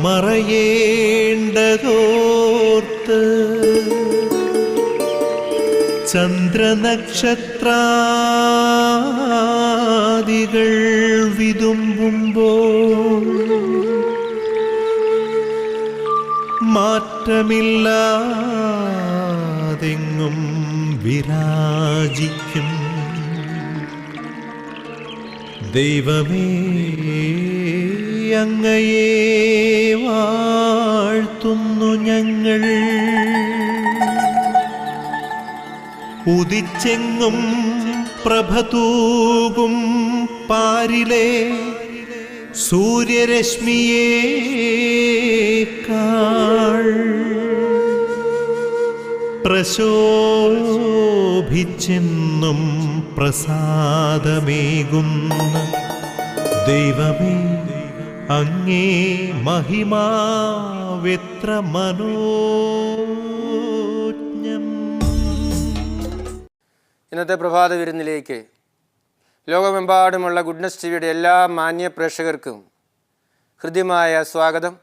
മറയേണ്ടതോർത്ത് ചന്ദ്രനക്ഷത്രാദികൾ വിതുമ്പുമ്പോൾ മാറ്റമില്ലാതെങ്ങും വിരാജിക്കും ദൈവമേ, അങ്ങയെ വാഴ്ത്തുന്നു ഞങ്ങൾ. ഉദിച്ചെങ്ങും പ്രഭതൂകും പാരിലെ സൂര്യരശ്മിയേക്കാൾ പ്രശോഭിച്ചെന്നും പ്രസാദമേകുന്ന ദൈവമേ, അങ്ങേ മഹിമാവെത്ര മനോജ്ഞം. ഇന്നത്തെ പ്രഭാത വിരുന്നിലേക്ക് ലോകമെമ്പാടുമുള്ള ഗുഡ്നസ് ടിവിയുടെ എല്ലാ മാന്യ പ്രേക്ഷകർക്കും ഹൃദ്യമായ സ്വാഗതം.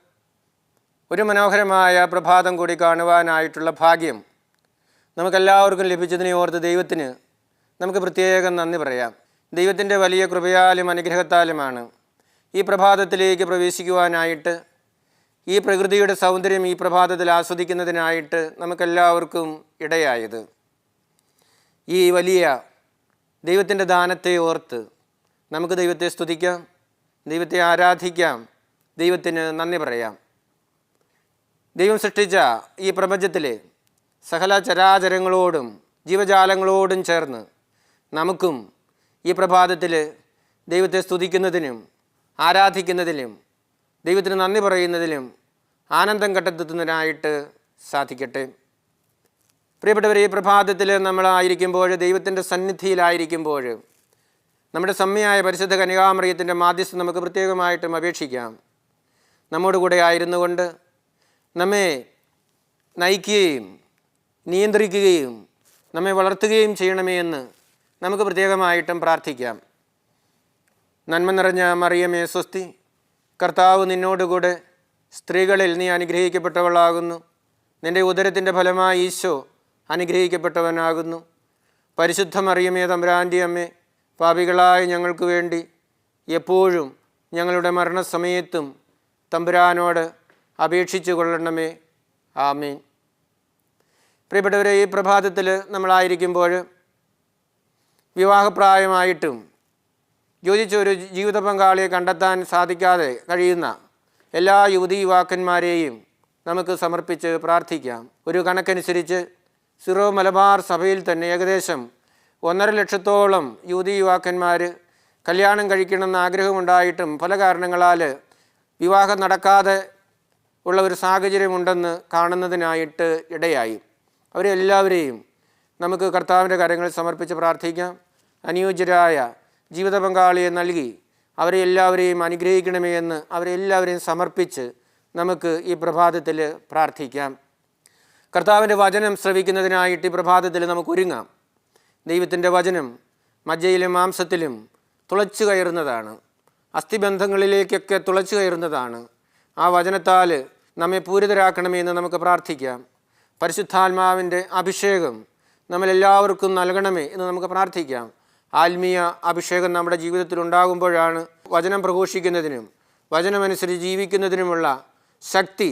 ഒരു മനോഹരമായ പ്രഭാതം കൂടി കാണുവാനായിട്ടുള്ള ഭാഗ്യം നമുക്കെല്ലാവർക്കും ലഭിച്ചതിനെ ഓർത്ത് ദൈവത്തിന് നമുക്ക് പ്രത്യേകം നന്ദി പറയാം. ദൈവത്തിൻ്റെ വലിയ കൃപയാലും അനുഗ്രഹത്താലുമാണ് ഈ പ്രഭാതത്തിലേക്ക് പ്രവേശിക്കുവാനായിട്ട്, ഈ പ്രകൃതിയുടെ സൗന്ദര്യം ഈ പ്രഭാതത്തിൽ ആസ്വദിക്കുന്നതിനായിട്ട് നമുക്കെല്ലാവർക്കും ഇടയായത്. ഈ വലിയ ദൈവത്തിൻ്റെ ദാനത്തെ ഓർത്ത് നമുക്ക് ദൈവത്തെ സ്തുതിക്കാം, ദൈവത്തെ ആരാധിക്കാം, ദൈവത്തിന് നന്ദി പറയാം. ദൈവം സൃഷ്ടിച്ച ഈ പ്രപഞ്ചത്തിലെ സകല ചരാചരങ്ങളോടും ജീവജാലങ്ങളോടും ചേർന്ന് നമുക്കും ഈ പ്രഭാതത്തിൽ ദൈവത്തെ സ്തുതിക്കുന്നതിനും ആരാധിക്കുന്നതിലും ദൈവത്തിന് നന്ദി പറയുന്നതിലും ആനന്ദം കണ്ടെത്തുന്നതിനായിട്ട് സാധിക്കട്ടെ. പ്രിയപ്പെട്ടവർ, ഈ പ്രഭാതത്തിൽ നമ്മളായിരിക്കുമ്പോൾ, ദൈവത്തിൻ്റെ സന്നിധിയിലായിരിക്കുമ്പോൾ, നമ്മുടെ സമ്യയായ പരിശുദ്ധ കന്യകാമറിയത്തിൻ്റെ മാധ്യസ്ഥം നമുക്ക് പ്രത്യേകമായിട്ടും അപേക്ഷിക്കാം. നമ്മോട് കൂടെ ആയിരുന്നു കൊണ്ട് നമ്മെ നയിക്കുകയും നിയന്ത്രിക്കുകയും നമ്മെ വളർത്തുകയും ചെയ്യണമേ എന്ന് നമുക്ക് പ്രത്യേകമായിട്ടും പ്രാർത്ഥിക്കാം. നന്മ നിറഞ്ഞ മറിയമേ സ്വസ്തി, കർത്താവ് നിന്നോടുകൂടെ, സ്ത്രീകളിൽ നീ അനുഗ്രഹിക്കപ്പെട്ടവളാകുന്നു. നിൻ്റെ ഉദരത്തിൻ്റെ ഫലമായി ഈശോ അനുഗ്രഹിക്കപ്പെട്ടവനാകുന്നു. പരിശുദ്ധ മറിയമേ തമ്പുരാൻ്റെ അമ്മേ, പാപികളായ ഞങ്ങൾക്ക് വേണ്ടി എപ്പോഴും ഞങ്ങളുടെ മരണസമയത്തും തമ്പുരാനോട് അപേക്ഷിച്ചു കൊള്ളണമേ. ആമീൻ. പ്രിയപ്പെട്ടവരെ, ഈ പ്രഭാതത്തിൽ നമ്മളായിരിക്കുമ്പോൾ വിവാഹപ്രായമായിട്ടും യോജിച്ച ഒരു ജീവിത പങ്കാളിയെ കണ്ടെത്താൻ സാധിക്കാതെ കഴിയുന്ന എല്ലാ യുവതീ യുവാക്കന്മാരെയും നമുക്ക് സമർപ്പിച്ച് പ്രാർത്ഥിക്കാം. ഒരു കണക്കനുസരിച്ച് സിറോ മലബാർ സഭയിൽ തന്നെ ഏകദേശം 1.5 ലക്ഷത്തോളം യുവതീ യുവാക്കന്മാർ കല്യാണം കഴിക്കണമെന്ന് ആഗ്രഹമുണ്ടായിട്ടും പല കാരണങ്ങളാൽ വിവാഹം നടക്കാതെ ഉള്ള ഒരു സാഹചര്യമുണ്ടെന്ന് കാണുന്നതിനായിട്ട് ഇടയായി. അവരെല്ലാവരെയും നമുക്ക് കർത്താവിൻ്റെ കരങ്ങളിൽ സമർപ്പിച്ച് പ്രാർത്ഥിക്കാം. അനുയോജ്യരായ ജീവിത പങ്കാളിയെ നൽകി അവരെ എല്ലാവരെയും അനുഗ്രഹിക്കണമേ എന്ന് അവരെല്ലാവരെയും സമർപ്പിച്ച് നമുക്ക് ഈ പ്രഭാതത്തിൽ പ്രാർത്ഥിക്കാം. കർത്താവിൻ്റെ വചനം ശ്രവിക്കുന്നതിനായിട്ട് ഈ പ്രഭാതത്തിൽ നമുക്ക് ഒരുങ്ങാം. ദൈവത്തിൻ്റെ വചനം മജ്ജയിലും മാംസത്തിലും തുളച്ചു കയറുന്നതാണ്, അസ്ഥിബന്ധങ്ങളിലേക്കൊക്കെ തുളച്ചു കയറുന്നതാണ്. ആ വചനത്താൽ നമ്മെ പൂരിതരാക്കണമേ എന്ന് നമുക്ക് പ്രാർത്ഥിക്കാം. പരിശുദ്ധാത്മാവിൻ്റെ അഭിഷേകം നമ്മളെല്ലാവർക്കും നൽകണമേ എന്ന് നമുക്ക് പ്രാർത്ഥിക്കാം. ആത്മീയ അഭിഷേകം നമ്മുടെ ജീവിതത്തിൽ ഉണ്ടാകുമ്പോഴാണ് വചനം പ്രഘോഷിക്കുന്നതിനും വചനമനുസരിച്ച് ജീവിക്കുന്നതിനുമുള്ള ശക്തി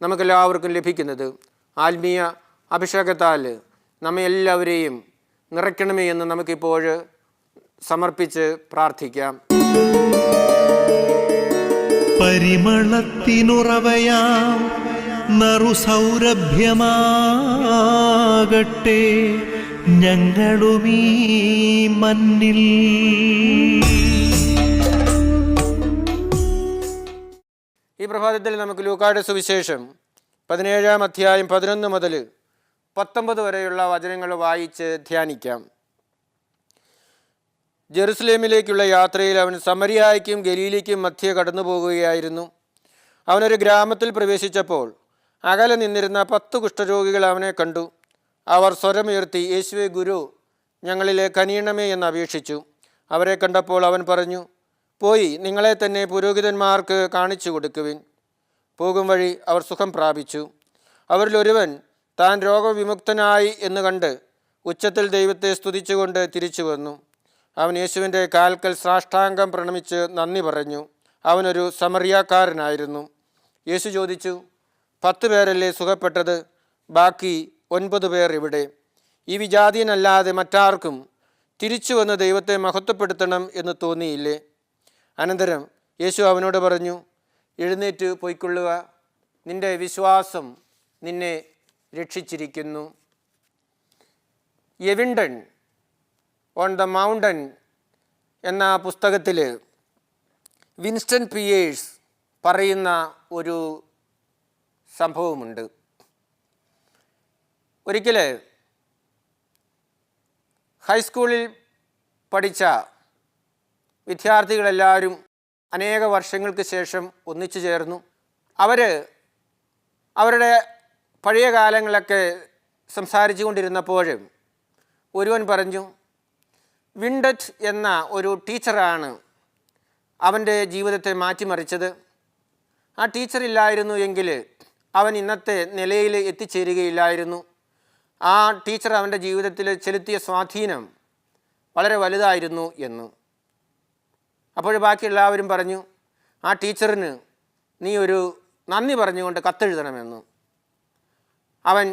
നമുക്കെല്ലാവർക്കും ലഭിക്കുന്നത്. ആത്മീയ അഭിഷേകത്താൽ നമ്മെ എല്ലാവരെയും നിറയ്ക്കണമേ എന്ന് നമുക്കിപ്പോൾ സമർപ്പിച്ച് പ്രാർത്ഥിക്കാം. പരിമളത്തിനുറവയാം നറുസൗരഭ്യമാകട്ടെ ഞങ്ങളുമീ മണ്ണിൽ. ഈ പ്രഭാതത്തിൽ നമുക്ക് ലൂക്കായുടെ സുവിശേഷം 17-ാം അധ്യായം 11 മുതൽ 19 വരെയുള്ള വചനങ്ങൾ വായിച്ച് ധ്യാനിക്കാം. ജെറുസലേമിലേക്കുള്ള യാത്രയിൽ അവൻ സമരിയായ്ക്കും ഗലീലയ്ക്കും മധ്യേ കടന്നു പോകുകയായിരുന്നു. അവനൊരു ഗ്രാമത്തിൽ പ്രവേശിച്ചപ്പോൾ അകലെ നിന്നിരുന്ന 10 കുഷ്ഠരോഗികൾ അവനെ കണ്ടു. അവർ സ്വരമുയർത്തി, യേശുവേ ഗുരു, ഞങ്ങളിലെ കനിയണമേ എന്ന് അപേക്ഷിച്ചു. അവരെ കണ്ടപ്പോൾ അവൻ പറഞ്ഞു, പോയി നിങ്ങളെ തന്നെ പുരോഹിതന്മാർക്ക് കാണിച്ചു കൊടുക്കുവിൻ. പോകും വഴി അവർ സുഖം പ്രാപിച്ചു. അവരിലൊരുവൻ താൻ രോഗവിമുക്തനായി എന്ന് കണ്ട് ഉച്ചത്തിൽ ദൈവത്തെ സ്തുതിച്ചുകൊണ്ട് തിരിച്ചു വന്നു. അവൻ യേശുവിൻ്റെ കാൽക്കൽ സാഷ്ടാംഗം പ്രണമിച്ച് നന്ദി പറഞ്ഞു. അവനൊരു സമറിയാക്കാരനായിരുന്നു. യേശു ചോദിച്ചു, 10 പേരല്ലേ സുഖപ്പെട്ടത്? ബാക്കി 9 പേർ ഇവിടെ? ഈ വിജാതീയനല്ലാതെ മറ്റാർക്കും തിരിച്ചു വന്ന് ദൈവത്തെ മഹത്വപ്പെടുത്തണം എന്ന് തോന്നിയില്ലേ? അനന്തരം യേശു അവനോട് പറഞ്ഞു, എഴുന്നേറ്റ് പൊയ്ക്കൊള്ളുക, നിന്റെ വിശ്വാസം നിന്നെ രക്ഷിച്ചിരിക്കുന്നു. എവിണ്ടൻ ഓൺ ദ മൗണ്ടൻ എന്ന പുസ്തകത്തിൽ വിൻസ്റ്റൺ പിയേഴ്സ് പറയുന്ന ഒരു സംഭവമുണ്ട്. ഒരിക്കൽ ഹൈസ്കൂളിൽ പഠിച്ച വിദ്യാർത്ഥികളെല്ലാവരും അനേക വർഷങ്ങൾക്ക് ശേഷം ഒന്നിച്ചു ചേർന്നു. അവരുടെ പഴയ കാലങ്ങളൊക്കെ സംസാരിച്ചു കൊണ്ടിരുന്നപ്പോൾ ഒരുവൻ പറഞ്ഞു, വിൻഡറ്റ് എന്ന ഒരു ടീച്ചറാണ് അവൻ്റെ ജീവിതത്തെ മാറ്റിമറിച്ചത്. ആ ടീച്ചറില്ലായിരുന്നു എങ്കിൽ അവൻ ഇന്നത്തെ നിലയിൽ എത്തിച്ചേരുകയില്ലായിരുന്നു. ആ ടീച്ചർ അവൻ്റെ ജീവിതത്തിൽ ചെലുത്തിയ സ്വാധീനം വളരെ വലുതായിരുന്നു എന്ന്. അപ്പോൾ ബാക്കി എല്ലാവരും പറഞ്ഞു, ആ ടീച്ചറിന് നീ ഒരു നന്ദി പറഞ്ഞുകൊണ്ട് കത്തെഴുതണമെന്ന്. അവൻ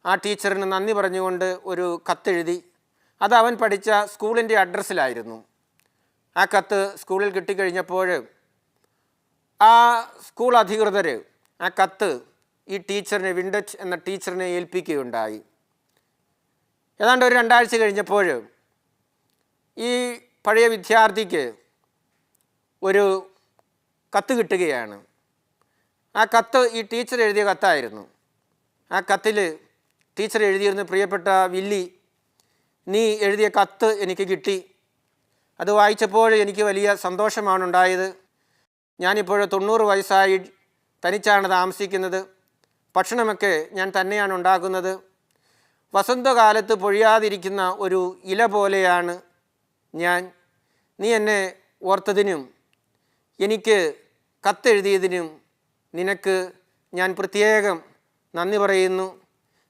ആ ടീച്ചറിന് നന്ദി പറഞ്ഞുകൊണ്ട് ഒരു കത്തെഴുതി. അത് അവൻ പഠിച്ച സ്കൂളിൻ്റെ അഡ്രസ്സിലായിരുന്നു. ആ കത്ത് സ്കൂളിൽ കിട്ടിക്കഴിഞ്ഞപ്പോൾ ആ സ്കൂൾ അധികൃതർ ആ കത്ത് ഈ ടീച്ചറിനെ, വിൻഡറ്റ് എന്ന ടീച്ചറിനെ ഏൽപ്പിക്കുകയുണ്ടായി. ഏതാണ്ട് ഒരു 2 ആഴ്ച കഴിഞ്ഞപ്പോൾ ഈ പഴയ വിദ്യാർത്ഥിക്ക് ഒരു കത്ത് കിട്ടുകയാണ്. ആ കത്ത് ഈ ടീച്ചർ എഴുതിയ കത്തായിരുന്നു. ആ കത്തിൽ ടീച്ചർ എഴുതിയിരുന്നു, പ്രിയപ്പെട്ട വില്ലി, നീ എഴുതിയ കത്ത് എനിക്ക് കിട്ടി. അത് വായിച്ചപ്പോൾ എനിക്ക് വലിയ സന്തോഷമാണ് ഉണ്ടായത്. ഞാനിപ്പോൾ 90 വയസ്സായി തനിച്ചാണ് താമസിക്കുന്നത്. ഭക്ഷണമൊക്കെ ഞാൻ തന്നെയാണ് ഉണ്ടാക്കുന്നത്. വസന്തകാലത്ത് പൊഴിയാതിരിക്കുന്ന ഒരു ഇല പോലെയാണ് ഞാൻ. നീ എന്നെ ഓർത്തതിനും എനിക്ക് കത്തെഴുതിയതിനും നിനക്ക് ഞാൻ പ്രത്യേകം നന്ദി പറയുന്നു.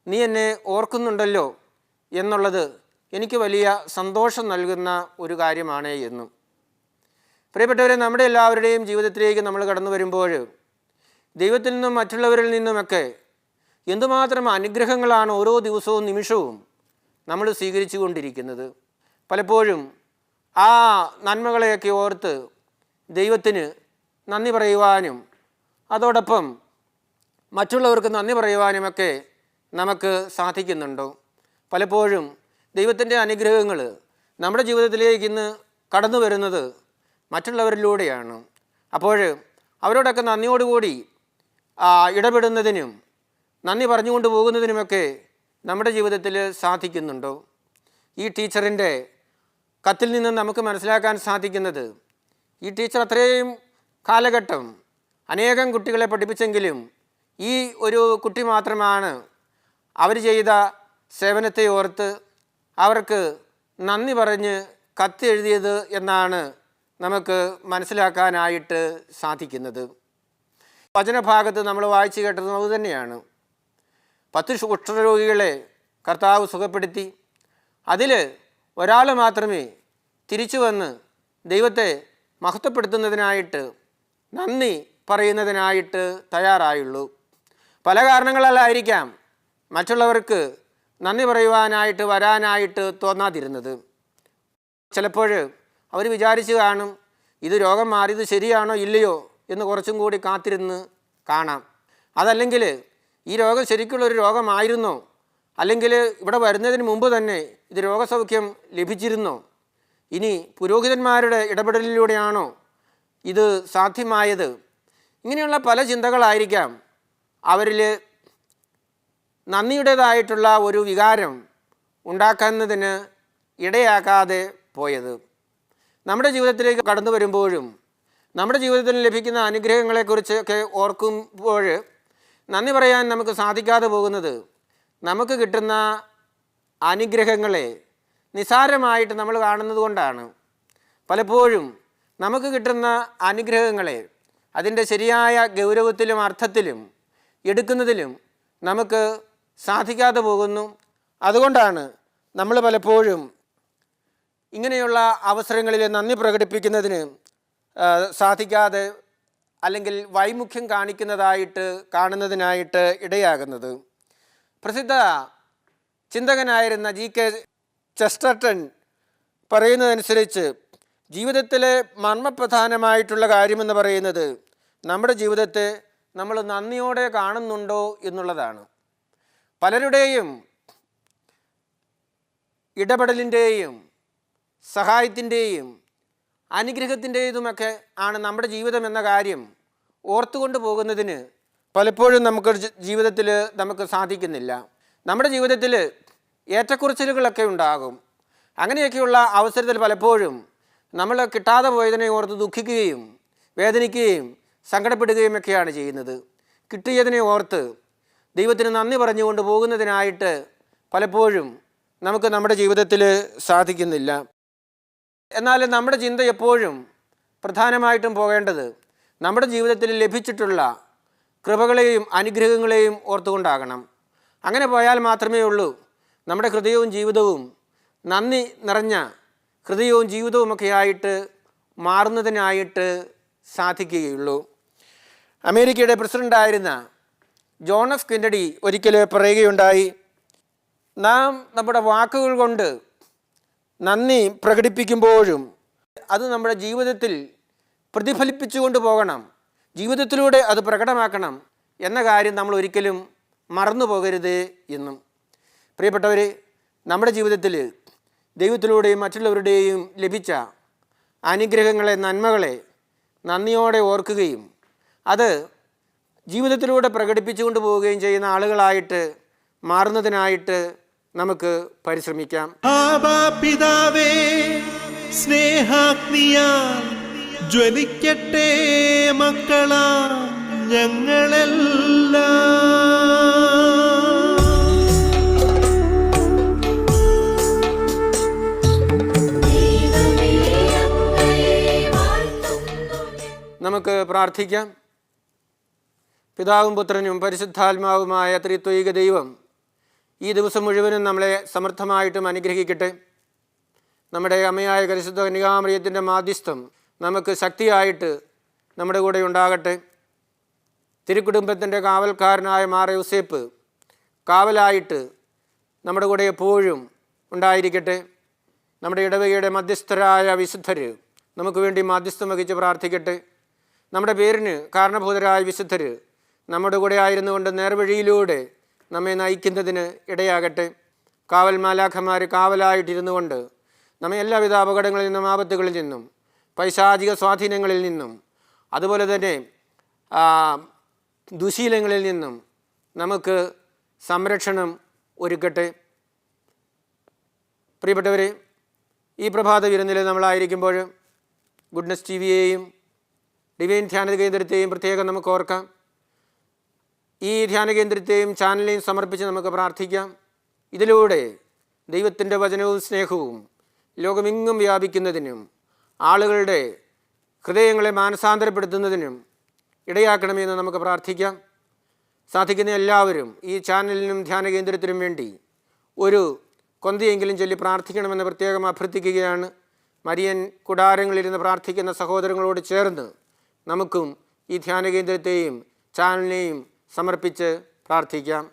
നീ എന്നെ ഓർക്കുന്നുണ്ടല്ലോ എന്നുള്ളത് എനിക്ക് വലിയ സന്തോഷം നൽകുന്ന ഒരു കാര്യമാണ് എന്നും. പ്രിയപ്പെട്ടവരെ, നമ്മുടെ എല്ലാവരുടെയും ജീവിതത്തിലേക്ക് നമ്മൾ കടന്നു വരുമ്പോൾ ദൈവത്തിൽ നിന്നും മറ്റുള്ളവരിൽ നിന്നുമൊക്കെ എന്തുമാത്രം അനുഗ്രഹങ്ങളാണ് ഓരോ ദിവസവും നിമിഷവും നമ്മൾ സ്വീകരിച്ചു കൊണ്ടിരിക്കുന്നത്. പലപ്പോഴും ആ നന്മകളെയൊക്കെ ഓർത്ത് ദൈവത്തിന് നന്ദി പറയുവാനും അതോടൊപ്പം മറ്റുള്ളവർക്ക് നന്ദി പറയുവാനുമൊക്കെ നമുക്ക് സാധിക്കുന്നുണ്ടോ? പലപ്പോഴും ദൈവത്തിൻ്റെ അനുഗ്രഹങ്ങൾ നമ്മുടെ ജീവിതത്തിലേക്ക് ഇന്ന് കടന്നു വരുന്നത് മറ്റുള്ളവരിലൂടെയാണ്. അപ്പോൾ അവരോടൊക്കെ നന്ദിയോടുകൂടി ഇടപെടുന്നതിനും നന്ദി പറഞ്ഞുകൊണ്ട് പോകുന്നതിനുമൊക്കെ നമ്മുടെ ജീവിതത്തിൽ സാധിക്കുന്നുണ്ടോ? ഈ ടീച്ചറിൻ്റെ കത്തിൽ നിന്ന് നമുക്ക് മനസ്സിലാക്കാൻ സാധിക്കുന്നത്, ഈ ടീച്ചർ അത്രയും കാലഘട്ടം അനേകം കുട്ടികളെ പഠിപ്പിച്ചെങ്കിലും ഈ ഒരു കുട്ടി മാത്രമാണ് അവർ ചെയ്ത സേവനത്തെ ഓർത്ത് അവർക്ക് നന്ദി പറഞ്ഞ് കത്തെഴുതിയത് എന്നാണ് നമുക്ക് മനസ്സിലാക്കാനായിട്ട് സാധിക്കുന്നത്. വചനഭാഗത്ത് നമ്മൾ വായിച്ചു കേട്ടതും അതുതന്നെയാണ്. 10 കുഷ്ഠരോഗികളെ കർത്താവ് സുഖപ്പെടുത്തി. അതിൽ ഒരാൾ മാത്രമേ തിരിച്ചു വന്ന് ദൈവത്തെ മഹത്വപ്പെടുത്തുന്നതിനായിട്ട് നന്ദി പറയുന്നതിനായിട്ട് തയ്യാറായുള്ളൂ. പല കാരണങ്ങളായിരിക്കാം മറ്റുള്ളവർക്ക് നന്ദി പറയുവാനായിട്ട് വരാനായിട്ട് തോന്നാതിരുന്നത്. ചിലപ്പോൾ അവർ വിചാരിച്ച് കാണും, ഇത് രോഗം മാറിയത് ശരിയാണോ ഇല്ലയോ എന്ന് കുറച്ചും കൂടി കാത്തിരുന്ന് കാണാം. അതല്ലെങ്കിൽ ഈ രോഗം ശരിക്കുള്ളൊരു രോഗമായിരുന്നോ, അല്ലെങ്കിൽ ഇവിടെ വരുന്നതിന് മുമ്പ് തന്നെ ഇത് രോഗസൗഖ്യം ലഭിച്ചിരുന്നോ, ഇനി പുരോഹിതന്മാരുടെ ഇടപെടലിലൂടെയാണോ ഇത് സാധ്യമായത്? ഇങ്ങനെയുള്ള പല ചിന്തകളായിരിക്കാം അവരിൽ നന്ദിയുടേതായിട്ടുള്ള ഒരു വികാരം ഉണ്ടാക്കുന്നതിന് ഇടയാക്കാതെ പോയത്. നമ്മുടെ ജീവിതത്തിലേക്ക് കടന്നു വരുമ്പോഴും നമ്മുടെ ജീവിതത്തിൽ ലഭിക്കുന്ന അനുഗ്രഹങ്ങളെക്കുറിച്ചൊക്കെ ഓർക്കുമ്പോൾ നന്ദി പറയാൻ നമുക്ക് സാധിക്കാതെ പോകുന്നത് നമുക്ക് കിട്ടുന്ന അനുഗ്രഹങ്ങളെ നിസ്സാരമായിട്ട് നമ്മൾ കാണുന്നത് കൊണ്ടാണ്. പലപ്പോഴും നമുക്ക് കിട്ടുന്ന അനുഗ്രഹങ്ങളെ അതിൻ്റെ ശരിയായ ഗൗരവത്തിലും അർത്ഥത്തിലും എടുക്കുന്നതിലും നമുക്ക് സാധിക്കാതെ പോകുന്നു. അതുകൊണ്ടാണ് നമ്മൾ പലപ്പോഴും ഇങ്ങനെയുള്ള അവസരങ്ങളിൽ നന്ദി പ്രകടിപ്പിക്കുന്നതിന് സാധിക്കാതെ അല്ലെങ്കിൽ വൈമുഖ്യം കാണുന്നതിനായിട്ട് ഇടയാകുന്നത്. പ്രസിദ്ധ ചിന്തകനായിരുന്ന G.K. ചെസ്റ്റർട്ടൺ പറയുന്നതനുസരിച്ച് ജീവിതത്തിലെ മർമ്മപ്രധാനമായിട്ടുള്ള കാര്യമെന്ന് പറയുന്നത് നമ്മുടെ ജീവിതത്തെ നമ്മൾ നന്ദിയോടെ കാണുന്നുണ്ടോ എന്നുള്ളതാണ്. പലരുടെയും ഇടപെടലിൻ്റെയും സഹായത്തിൻ്റെയും അനുഗ്രഹത്തിൻ്റേതുമൊക്കെ ആണ് നമ്മുടെ ജീവിതം എന്ന കാര്യം ഓർത്തുകൊണ്ട് പോകുന്നതിന് പലപ്പോഴും ജീവിതത്തിൽ നമുക്ക് സാധിക്കുന്നില്ല. നമ്മുടെ ജീവിതത്തിൽ ഏറ്റക്കുറച്ചിലുകളൊക്കെ ഉണ്ടാകും. അങ്ങനെയൊക്കെയുള്ള അവസരത്തിൽ പലപ്പോഴും നമ്മൾ കിട്ടാതെ പോയതിനെ ഓർത്ത് ദുഃഖിക്കുകയും വേദനിക്കുകയും സങ്കടപ്പെടുകയും ഒക്കെയാണ് ചെയ്യുന്നത്. കിട്ടിയതിനെ ഓർത്ത് ദൈവത്തിന് നന്ദി പറഞ്ഞുകൊണ്ട് പോകുന്നതിനായിട്ട് പലപ്പോഴും നമുക്ക് നമ്മുടെ ജീവിതത്തിൽ സാധിക്കുന്നില്ല. എന്നാൽ നമ്മുടെ ചിന്ത എപ്പോഴും പ്രധാനമായിട്ടും പോകേണ്ടത് നമ്മുടെ ജീവിതത്തിൽ ലഭിച്ചിട്ടുള്ള കൃപകളെയും അനുഗ്രഹങ്ങളെയും ഓർത്തുകൊണ്ടാകണം. അങ്ങനെ പോയാൽ മാത്രമേ ഉള്ളൂ നമ്മുടെ ഹൃദയവും ജീവിതവും നന്ദി നിറഞ്ഞ ഹൃദയവും ജീവിതവുമൊക്കെ ആയിട്ട് മാറുന്നതിനായിട്ട് സാധിക്കുകയുള്ളൂ. അമേരിക്കയുടെ പ്രസിഡൻ്റായിരുന്ന ജോൺ എഫ് കെന്നഡി ഒരിക്കൽ പറയുകയുണ്ടായി, നാം നമ്മുടെ വാക്കുകൾ കൊണ്ട് നന്ദി പ്രകടിപ്പിക്കുമ്പോഴും അത് നമ്മുടെ ജീവിതത്തിൽ പ്രതിഫലിപ്പിച്ചുകൊണ്ട് പോകണം, ജീവിതത്തിലൂടെ അത് പ്രകടമാക്കണം എന്ന കാര്യം നമ്മൾ ഒരിക്കലും മറന്നു പോകരുത് എന്നും. പ്രിയപ്പെട്ടവർ, നമ്മുടെ ജീവിതത്തിൽ ദൈവത്തിലൂടെയും മറ്റുള്ളവരുടെയും ലഭിച്ച അനുഗ്രഹങ്ങളെ, നന്മകളെ നന്ദിയോടെ ഓർക്കുകയും അത് ജീവിതത്തിലൂടെ പ്രകടിപ്പിച്ചുകൊണ്ട് പോവുകയും ചെയ്യുന്ന ആളുകളായിട്ട് മാറുന്നതിനായിട്ട് നമുക്ക് പരിശ്രമിക്കാം. പിതാവേ, സ്നേഹാഗ്നിയാൽ ജ്വലിക്കട്ടെ മക്കളാ ഞങ്ങളെല്ലാം. നമുക്ക് പ്രാർത്ഥിക്കാം. പിതാവും പുത്രനും പരിശുദ്ധാത്മാവുമായ ത്രിത്വൈക ദൈവം ഈ ദിവസം മുഴുവനും നമ്മളെ സമർത്ഥമായിട്ടും അനുഗ്രഹിക്കട്ടെ. നമ്മുടെ അമ്മയായ പരിശുദ്ധ കന്യകാമറിയത്തിൻ്റെ മാധ്യസ്ഥം നമുക്ക് ശക്തിയായിട്ട് നമ്മുടെ കൂടെ ഉണ്ടാകട്ടെ. തിരുക്കുടുംബത്തിൻ്റെ കാവൽക്കാരനായ മാർ യോസേപ്പ് കാവലായിട്ട് നമ്മുടെ കൂടെ എപ്പോഴും ഉണ്ടായിരിക്കട്ടെ. നമ്മുടെ ഇടവകയുടെ മധ്യസ്ഥരായ വിശുദ്ധർ നമുക്ക് വേണ്ടി മാധ്യസ്ഥം വഹിച്ച് പ്രാർത്ഥിക്കട്ടെ. നമ്മുടെ പേരിന് കാരണഭൂതരായ വിശുദ്ധർ നമ്മുടെ കൂടെ ആയിരുന്നുകൊണ്ട് നേർവഴിയിലൂടെ നമ്മെ നയിക്കുന്നതിന് ഇടയാകട്ടെ. കാവൽ മാലാഖമാർ കാവലായിട്ടിരുന്നു കൊണ്ട് നമ്മെ എല്ലാവിധ അപകടങ്ങളിൽ നിന്നും ആപത്തുകളിൽ നിന്നും പൈശാചിക സ്വാധീനങ്ങളിൽ നിന്നും അതുപോലെ തന്നെ ദുശീലങ്ങളിൽ നിന്നും നമുക്ക് സംരക്ഷണം ഒരുക്കട്ടെ. പ്രിയപ്പെട്ടവരെ, ഈ പ്രഭാത വിരുന്നിൽ നമ്മളായിരിക്കുമ്പോൾ ഗുഡ്നസ് ടിവിയെയും ഡിവൈൻ ധ്യാന കേന്ദ്രത്തെയും പ്രത്യേകം നമുക്ക് ഓർക്കാം. ഈ ധ്യാന കേന്ദ്രത്തെയും ചാനലിനെയും സമർപ്പിച്ച് നമുക്ക് പ്രാർത്ഥിക്കാം. ഇതിലൂടെ ദൈവത്തിൻ്റെ വചനവും സ്നേഹവും ലോകമെങ്ങും വ്യാപിക്കുന്നതിനും ആളുകളുടെ ഹൃദയങ്ങളെ മാനസാന്തരപ്പെടുത്തുന്നതിനും ഇടയാക്കണമെന്ന് നമുക്ക് പ്രാർത്ഥിക്കാം. സാധിക്കുന്ന എല്ലാവരും ഈ ചാനലിനും ധ്യാന കേന്ദ്രത്തിനും വേണ്ടി ഒരു കൊന്തിയെങ്കിലും ചൊല്ലി പ്രാർത്ഥിക്കണമെന്ന് പ്രത്യേകം അഭ്യർത്ഥിക്കുകയാണ്. മരിയൻ കുടാരങ്ങളിലിരുന്ന് പ്രാർത്ഥിക്കുന്ന സഹോദരങ്ങളോട് ചേർന്ന് നമുക്കും ഈ ധ്യാന കേന്ദ്രത്തെയും ചാനലിനെയും സമർപ്പിച്ച് പ്രാർത്ഥിക്കാം.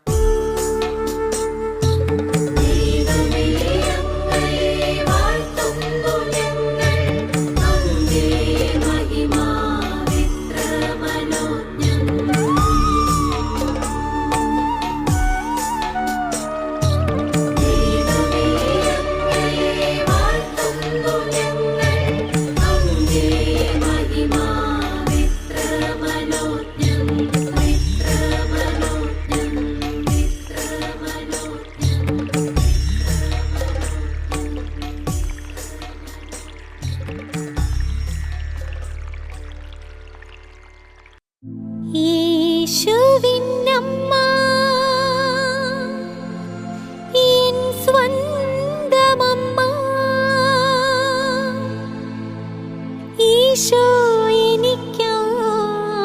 ഈശോ എനിക്കായി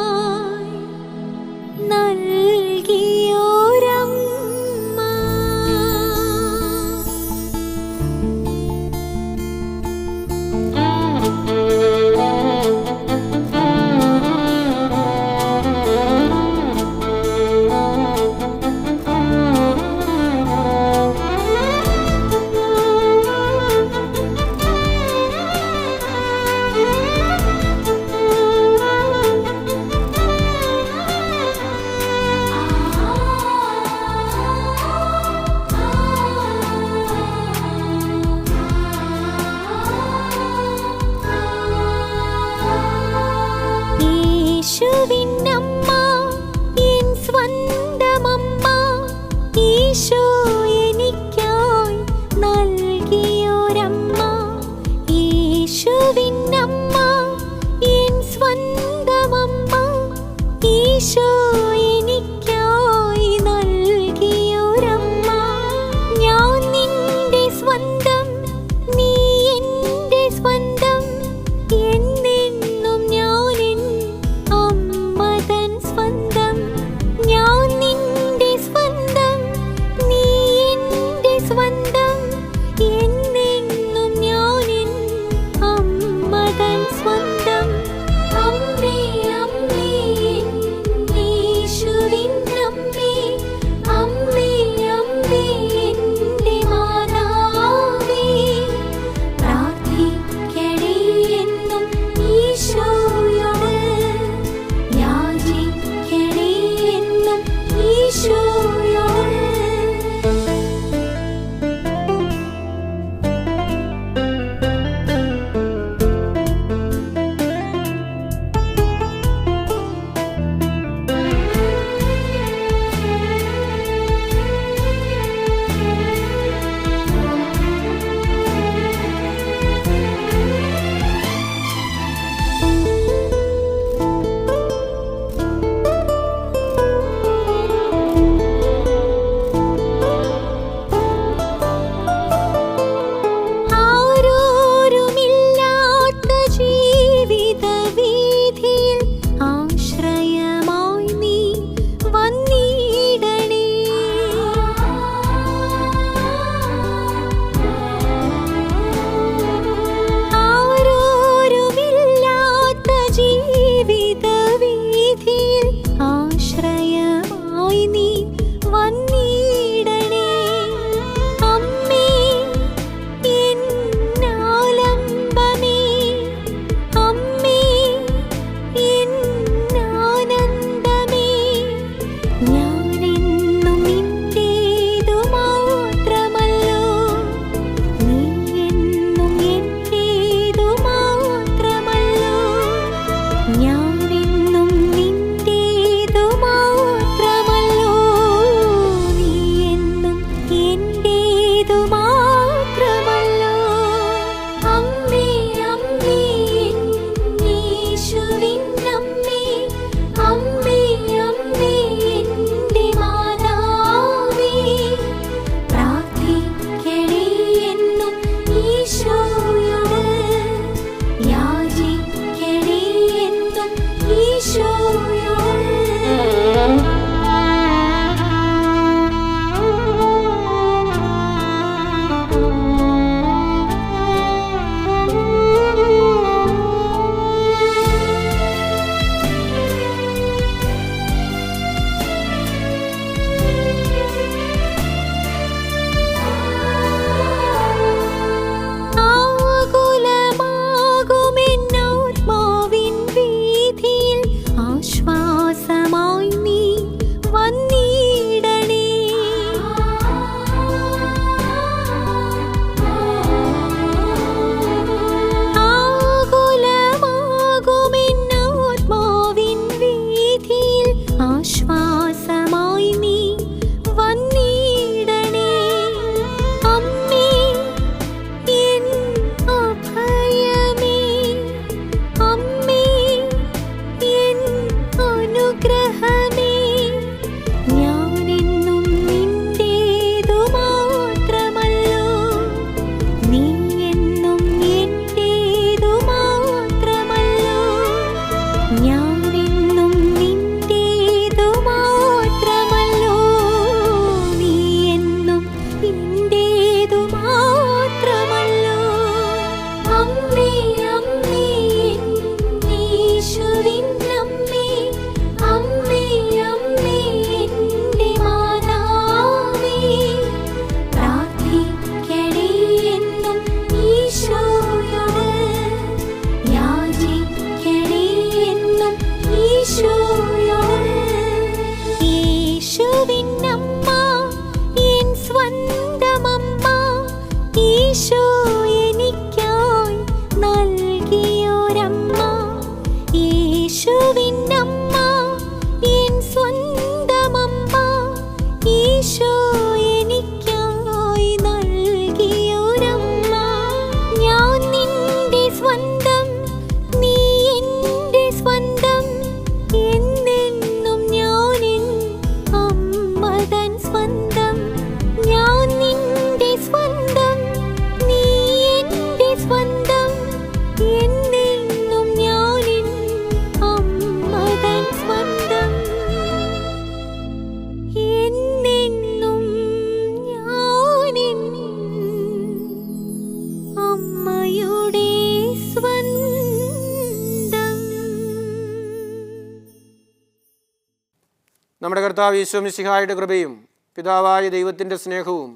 നമ്മുടെ കർത്താവ് ഈശോ മിശിഹായുടെ കൃപയും പിതാവായ ദൈവത്തിൻ്റെ സ്നേഹവും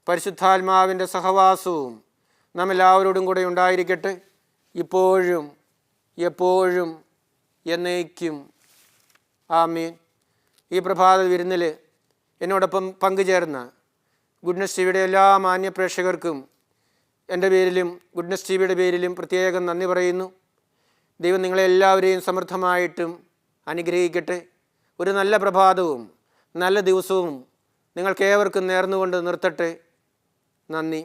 പരിശുദ്ധാത്മാവിൻ്റെ സഹവാസവും നാം എല്ലാവരോടും കൂടെ ഉണ്ടായിരിക്കട്ടെ, ഇപ്പോഴും എപ്പോഴും എന്നേക്കും. ആമീൻ. ഈ പ്രഭാത വിരുന്നിൽ എന്നോടൊപ്പം പങ്കുചേർന്ന ഗുഡ്നസ് ടിവിയുടെ എല്ലാ മാന്യ പ്രേക്ഷകർക്കും എൻ്റെ പേരിലും ഗുഡ്നസ് ടിവിയുടെ പേരിലും പ്രത്യേകം നന്ദി പറയുന്നു. ദൈവം നിങ്ങളെല്ലാവരെയും സമൃദ്ധമായിട്ടും അനുഗ്രഹിക്കട്ടെ. ഒരു നല്ല പ്രഭാതവും നല്ല ദിവസവും നിങ്ങൾക്കേവർക്കും നേർന്നുകൊണ്ട് നിർത്തട്ടെ. നന്ദി.